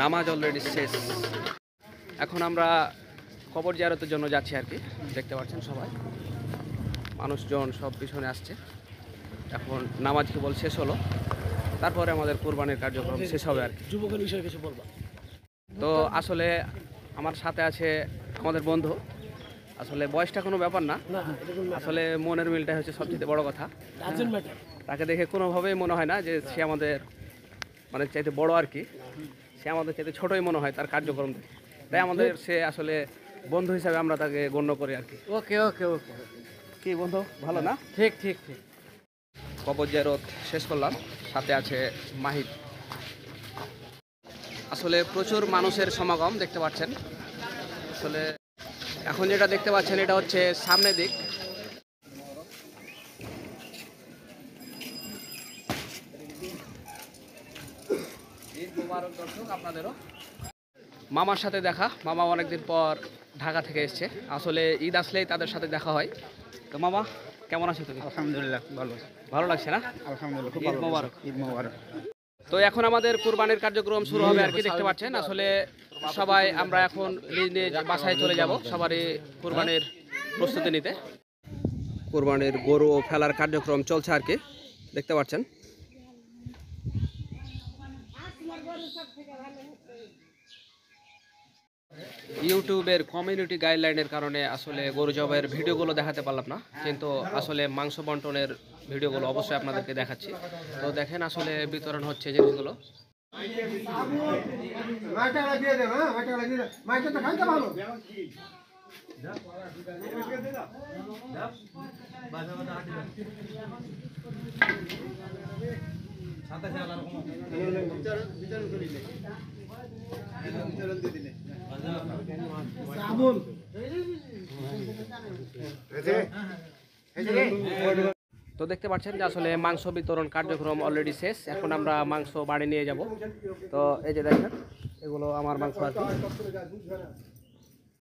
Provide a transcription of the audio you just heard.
নামাজ অলরেডি শেষ। এখন আমরা কবর জিয়ারতের জন্য যাচ্ছি আর কি। দেখতে পাচ্ছেন সবাই মানুষজন সব পিছনে আসছে। এখন নামাজ কেবল শেষ হলো, তারপরে আমাদের কুরবানির কার্যক্রম শেষ হবে আর কি। যুবকের বিষয়ে কিছু বলবা? তো আসলে আমার সাথে আছে আমাদের বন্ধু। আসলে বয়সটা কোনো ব্যাপার না, আসলে মনের মিলটাই হচ্ছে সবচেয়ে বড় কথা। তাকে দেখে কোনোভাবেই মনে হয় না যে সে আমাদের মানে চাইতে বড় আর কি। সে আমাদের চাইতে ছোটই মনে হয় তার কার্যক্রম দেখে। তাই আমাদের সে আসলে বন্ধু হিসাবে আমরা তাকে গণ্য করি আর কি। ওকে ওকে ওকে, কি বন্ধু, ভালো না? ঠিক ঠিক ঠিক। কবর জিয়ারত শেষ করলাম, সাথে আছে মাহিদ। আসলে প্রচুর মানুষের সমাগম দেখতে পাচ্ছেন। আসলে এখন যেটা দেখতে পাচ্ছেন এটা হচ্ছে সামনের দিক। ঈদ মোবারক দর্শক আপনাদেরও। মামার সাথে দেখা, মামা অনেকদিন পর ঢাকা থেকে এসছে। আসলে ঈদ আসলেই তাদের সাথে দেখা হয়। তো মামা কেমন আছো তুমি? আলহামদুলিল্লাহ ভালো। ভালো লাগছে না? আলহামদুলিল্লাহ খুব ঈদ ভালো। মোবারক। ঈদ মোবারক। তো এখন আমাদের কুরবানির কার্যক্রম শুরু হবে আর কি। দেখতে পাচ্ছেন আসলে সবাই আমরা এখন নিজ নিজ বাসায় চলে যাব সবারই কুরবানির প্রস্তুতি নিতে। কুরবানির গরু ফেলার কার্যক্রম চলছে আর কি, দেখতে পাচ্ছেন। ইউটিউবের কমিউনিটি গাইডলাইনের কারণে আসলে গরু জবাইয়ের ভিডিওগুলো দেখাতে পারলাম না, কিন্তু আসলে মাংস বন্টনের ভিডিওগুলো অবশ্যই আপনাদেরকে দেখাচ্ছি। তো দেখেন আসলে বিতরণ হচ্ছে জিনিসগুলো। তো দেখতে পাচ্ছেন যে আসলে মাংস বিতরণ কার্যক্রম অলরেডি শেষ। এখন আমরা মাংস বাড়ি নিয়ে যাব। তো এই যে দেখেন এগুলো আমার মাংস আর কি।